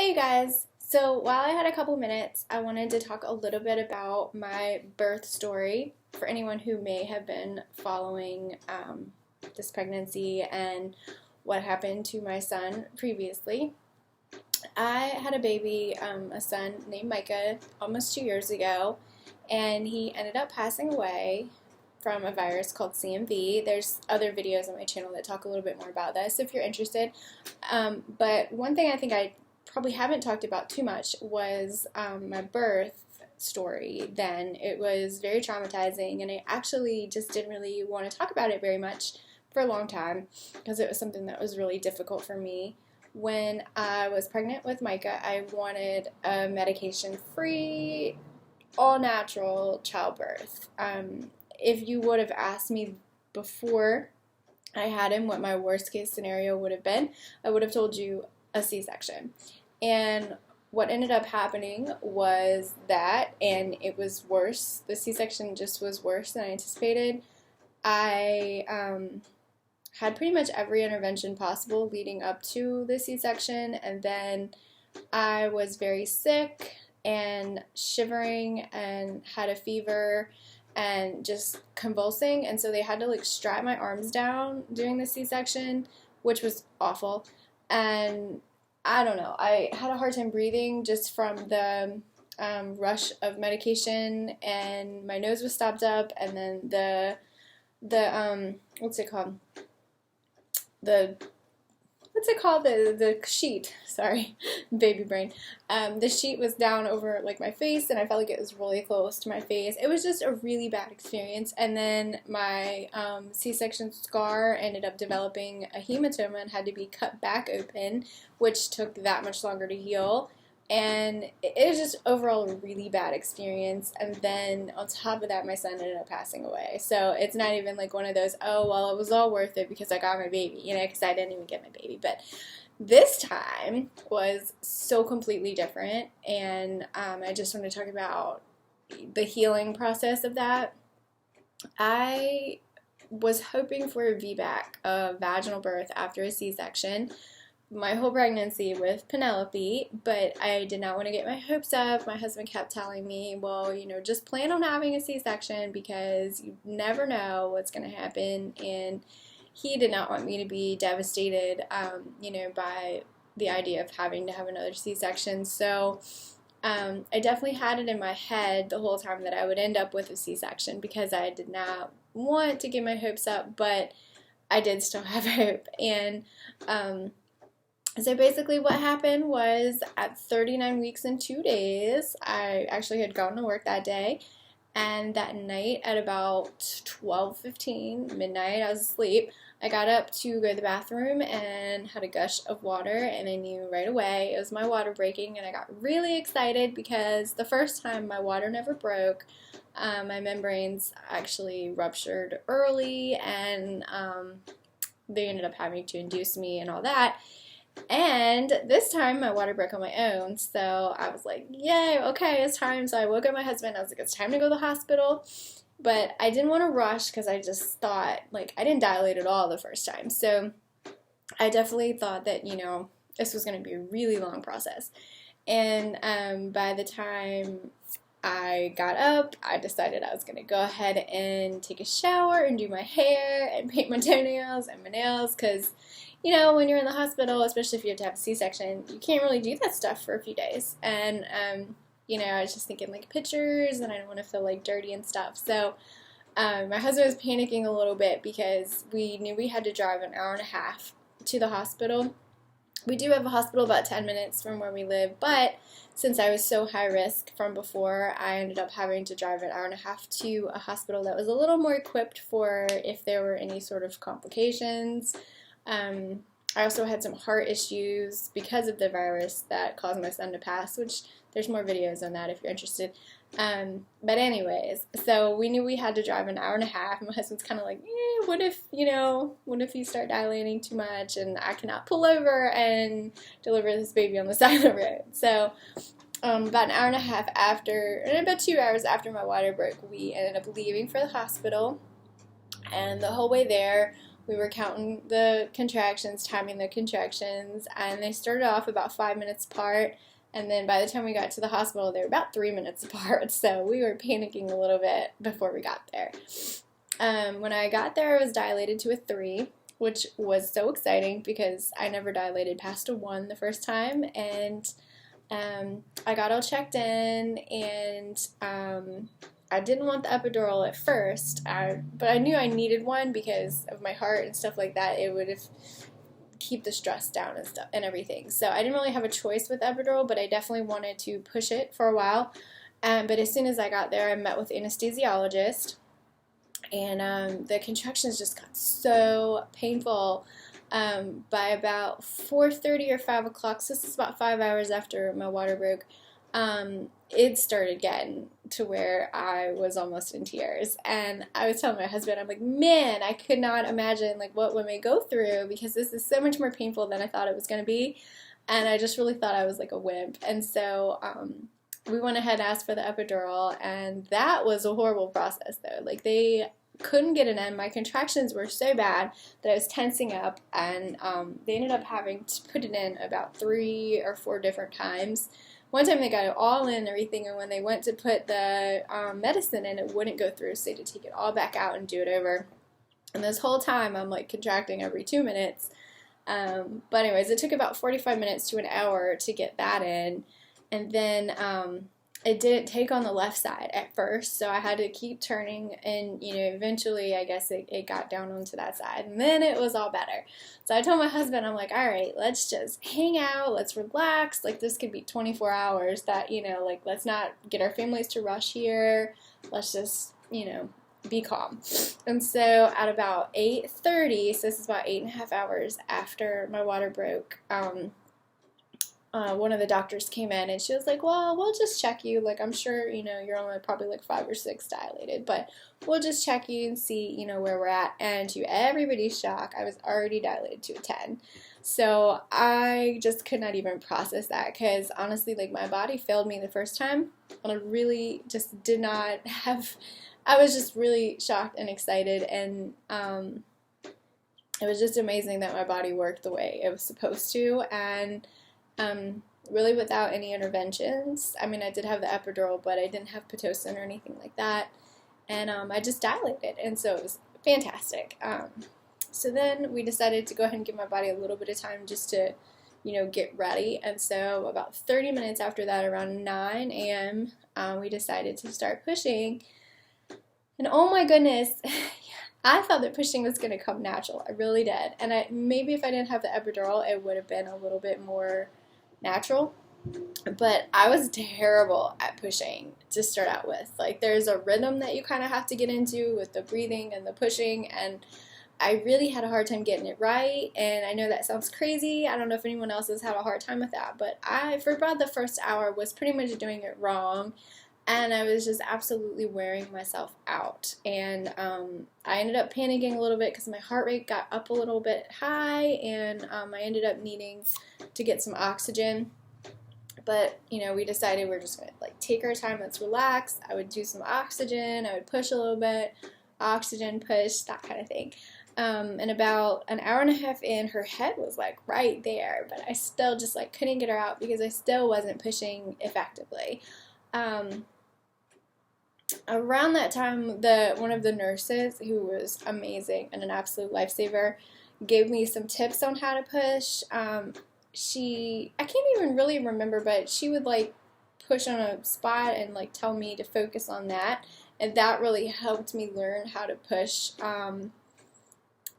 Hey you guys! So while I had a couple minutes, I wanted to talk a little bit about my birth story for anyone who may have been following this pregnancy and what happened to my son previously. I had a baby, a son named Micah, almost 2 years ago, and he ended up passing away from a virus called CMV. There's other videos on my channel that talk a little bit more about this if you're interested. But one thing I think I probably haven't talked about too much was my birth story then. It was very traumatizing, and I actually just didn't really want to talk about it very much for a long time because it was something that was really difficult for me. When I was pregnant with Micah, I wanted a medication-free, all-natural childbirth. If you would have asked me before I had him what my worst case scenario would have been, I would have told you a C-section. And what ended up happening was that, and it was worse, the C-section just was worse than I anticipated. I had pretty much every intervention possible leading up to the C-section, and then I was very sick and shivering and had a fever and just convulsing, and so they had to like strap my arms down during the C-section, which was awful. And I don't know, I had a hard time breathing just from the rush of medication, and my nose was stopped up, and then the what's it called? The sheet, sorry, baby brain. The sheet was down over like my face, and I felt like it was really close to my face. It was just a really bad experience. And then my C-section scar ended up developing a hematoma and had to be cut back open, which took that much longer to heal. And it was just overall a really bad experience. And then on top of that, my son ended up passing away. So it's not even like one of those, oh, well, it was all worth it because I got my baby, because I didn't even get my baby. But this time was so completely different. And I just want to talk about the healing process of that. I was hoping for a VBAC, a vaginal birth after a C-section, my whole pregnancy with Penelope, but I did not want to get my hopes up. My husband kept telling me, well, just plan on having a C-section because you never know what's going to happen, and he did not want me to be devastated, by the idea of having to have another C-section. So I definitely had it in my head the whole time that I would end up with a C-section because I did not want to get my hopes up, but I did still have hope. And so basically what happened was at 39 weeks and 2 days, I actually had gone to work that day, and that night at about 12:15, midnight, I was asleep. I got up to go to the bathroom and had a gush of water, and I knew right away it was my water breaking, and I got really excited because the first time my water never broke. My membranes actually ruptured early, and they ended up having to induce me and all that. And this time my water broke on my own, so I was like, yay, okay, it's time. So I woke up my husband. I was like, it's time to go to the hospital. But I didn't want to rush because I just thought, I didn't dilate at all the first time. So I definitely thought that, this was going to be a really long process. And by the time I got up, I decided I was going to go ahead and take a shower and do my hair and paint my toenails and my nails because, when you're in the hospital, especially if you have to have a C-section, you can't really do that stuff for a few days. And, I was just thinking, pictures, and I don't want to feel, dirty and stuff. So my husband was panicking a little bit because we knew we had to drive an hour and a half to the hospital. We do have a hospital about 10 minutes from where we live, but since I was so high risk from before, I ended up having to drive an hour and a half to a hospital that was a little more equipped for if there were any sort of complications. I also had some heart issues because of the virus that caused my son to pass, which there's more videos on that if you're interested. But anyways, so we knew we had to drive an hour and a half, and my husband's kind of like, what if you start dilating too much and I cannot pull over and deliver this baby on the side of the road? So about an hour and a half after, and about 2 hours after my water broke, we ended up leaving for the hospital, and the whole way there, we were counting the contractions, timing the contractions, and they started off about 5 minutes apart. And then by the time we got to the hospital, they were about 3 minutes apart. So we were panicking a little bit before we got there. When I got there, I was dilated to a 3, which was so exciting because I never dilated past a 1 the first time. And I got all checked in, and I didn't want the epidural at first, but I knew I needed one because of my heart and stuff like that. It would have keep the stress down and stuff and everything. So I didn't really have a choice with epidural, but I definitely wanted to push it for a while. But as soon as I got there, I met with the anesthesiologist, and the contractions just got so painful. By about 4:30 or 5 o'clock, so this is about 5 hours after my water broke, it started getting to where I was almost in tears. And I was telling my husband, I'm like, man, I could not imagine like what women go through, because this is so much more painful than I thought it was going to be. And I just really thought I was like a wimp. And so we went ahead and asked for the epidural, and that was a horrible process though. Like, they couldn't get it in. My contractions were so bad that I was tensing up, and they ended up having to put it in about 3 or 4 different times. One time they got it all in and everything, and when they went to put the medicine in, it wouldn't go through, so they had to take it all back out and do it over. And this whole time I'm like contracting every 2 minutes. But anyways, it took about 45 minutes to an hour to get that in, and then it didn't take on the left side at first, so I had to keep turning, and eventually I guess it got down onto that side, and then it was all better. So I told my husband, I'm like, all right, let's just hang out, let's relax, like this could be 24 hours, that, like let's not get our families to rush here, let's just, be calm. And so at about 8:30, so this is about 8.5 hours after my water broke, one of the doctors came in, and she was like, well, we'll just check you. Like, I'm sure, you're only probably like 5 or 6 dilated, but we'll just check you and see, where we're at. And to everybody's shock, I was already dilated to a 10. So I just could not even process that, because honestly, like, my body failed me the first time, and I really just did not have, I was just really shocked and excited, and it was just amazing that my body worked the way it was supposed to. And really without any interventions. I mean, I did have the epidural, but I didn't have Pitocin or anything like that. And I just dilated, and so it was fantastic. So then we decided to go ahead and give my body a little bit of time just to, get ready. And so about 30 minutes after that, around 9 a.m., we decided to start pushing. And oh my goodness, I thought that pushing was going to come natural. I really did. And maybe if I didn't have the epidural, it would have been a little bit more natural. But I was terrible at pushing to start out with. Like, there's a rhythm that you kind of have to get into with the breathing and the pushing, and I really had a hard time getting it right. And I know that sounds crazy. I don't know if anyone else has had a hard time with that, but I, for about the first hour, was pretty much doing it wrong. And I was just absolutely wearing myself out. And I ended up panicking a little bit because my heart rate got up a little bit high, and I ended up needing to get some oxygen. But, we decided we're just going to, like, take our time, let's relax. I would do some oxygen, I would push a little bit, oxygen, push, that kind of thing. And about an hour and a half in, her head was, like, right there. But I still just, like, couldn't get her out because I still wasn't pushing effectively. Around that time, one of the nurses, who was amazing and an absolute lifesaver, gave me some tips on how to push. I can't even really remember, but she would, like, push on a spot and, like, tell me to focus on that, and that really helped me learn how to push.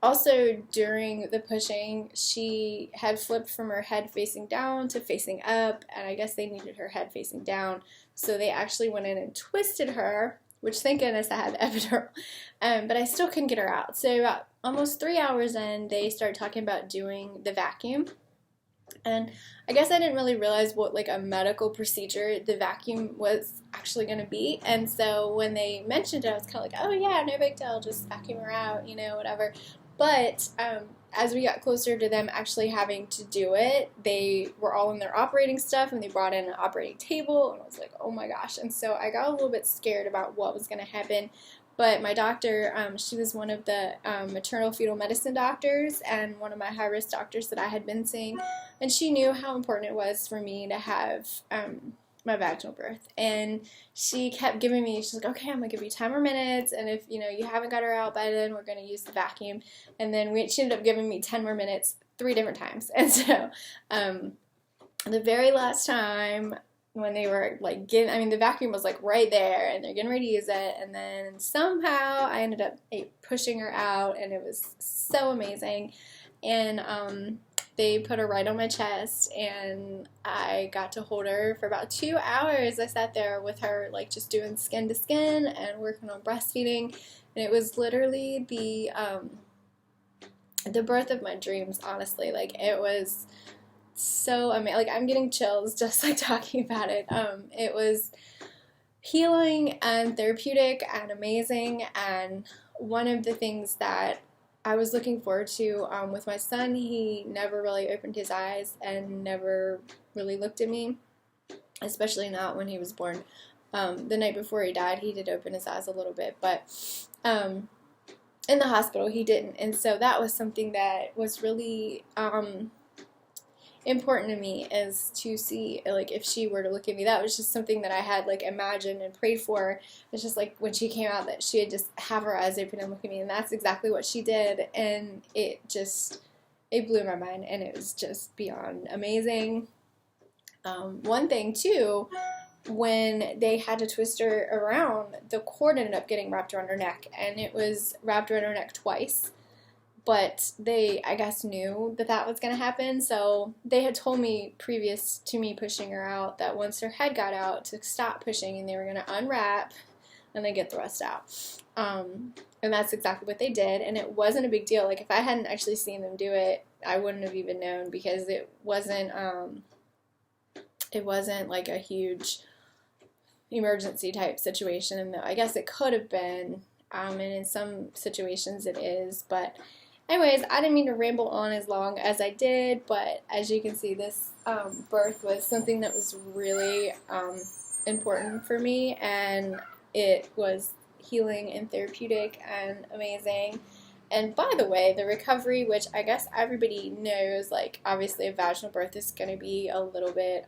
Also, during the pushing, she had flipped from her head facing down to facing up, and I guess they needed her head facing down, so they actually went in and twisted her, which thank goodness I had the epidural, but I still couldn't get her out. So about almost 3 hours in, they started talking about doing the vacuum, and I guess I didn't really realize what, like, a medical procedure the vacuum was actually going to be, and so when they mentioned it, I was kind of like, oh yeah, no big deal, just vacuum her out, whatever. But as we got closer to them actually having to do it, they were all in their operating stuff, and they brought in an operating table, and I was like, oh my gosh. And so I got a little bit scared about what was going to happen. But my doctor, she was one of the maternal fetal medicine doctors and one of my high-risk doctors that I had been seeing, and she knew how important it was for me to have my vaginal birth. And she kept giving me, she's like, okay, I'm going to give you 10 more minutes, and if, you know, you haven't got her out by then, we're going to use the vacuum. And then she ended up giving me 10 more minutes 3 different times. And so the very last time, when they were like the vacuum was like right there and they're getting ready to use it, and then somehow I ended up pushing her out, and it was so amazing. And they put her right on my chest, and I got to hold her for about 2 hours. I sat there with her, like, just doing skin to skin and working on breastfeeding, and it was literally the birth of my dreams, honestly. Like, it was so amazing. Like, I'm getting chills just like talking about it. It was healing and therapeutic and amazing, and one of the things that I was looking forward to with my son, he never really opened his eyes and never really looked at me, especially not when he was born. The night before he died, he did open his eyes a little bit, but in the hospital he didn't, and so that was something that was really important to me, is to see, like, if she were to look at me. That was just something that I had, like, imagined and prayed for. It's just like when she came out, that she would just have her eyes open and look at me, and that's exactly what she did, and it blew my mind, and it was just beyond amazing. One thing too, when they had to twist her around, the cord ended up getting wrapped around her neck, and it was wrapped around her neck twice. But they, I guess, knew that that was going to happen, so they had told me previous to me pushing her out that once her head got out, to stop pushing, and they were going to unwrap and then get the rest out. And that's exactly what they did, and it wasn't a big deal. Like, if I hadn't actually seen them do it, I wouldn't have even known, because it wasn't like a huge emergency type situation. And I guess it could have been, and in some situations it is, but anyways, I didn't mean to ramble on as long as I did, but as you can see, this birth was something that was really important for me, and it was healing and therapeutic and amazing. And by the way, the recovery, which I guess everybody knows, like, obviously a vaginal birth is going to be a little bit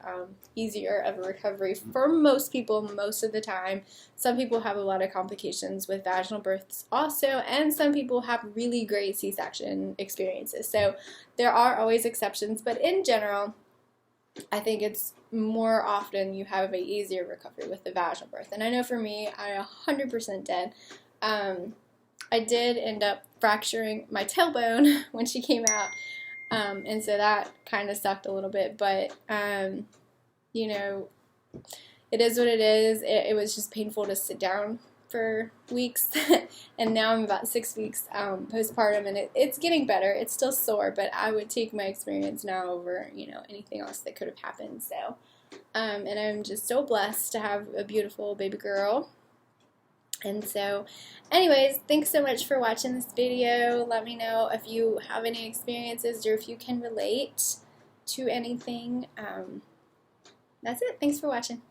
easier of a recovery for most people most of the time. Some people have a lot of complications with vaginal births also, and some people have really great C-section experiences. So there are always exceptions, but in general, I think it's more often you have an easier recovery with the vaginal birth. And I know for me, I 100% did. I did end up fracturing my tailbone when she came out, and so that kind of sucked a little bit, but, you know, it is what it is. It was just painful to sit down for weeks, and now I'm about 6 weeks postpartum, and it's getting better. It's still sore, but I would take my experience now over, you know, anything else that could have happened. So, and I'm just so blessed to have a beautiful baby girl. And so, anyways, thanks so much for watching this video. Let me know if you have any experiences or if you can relate to anything. That's it. Thanks for watching.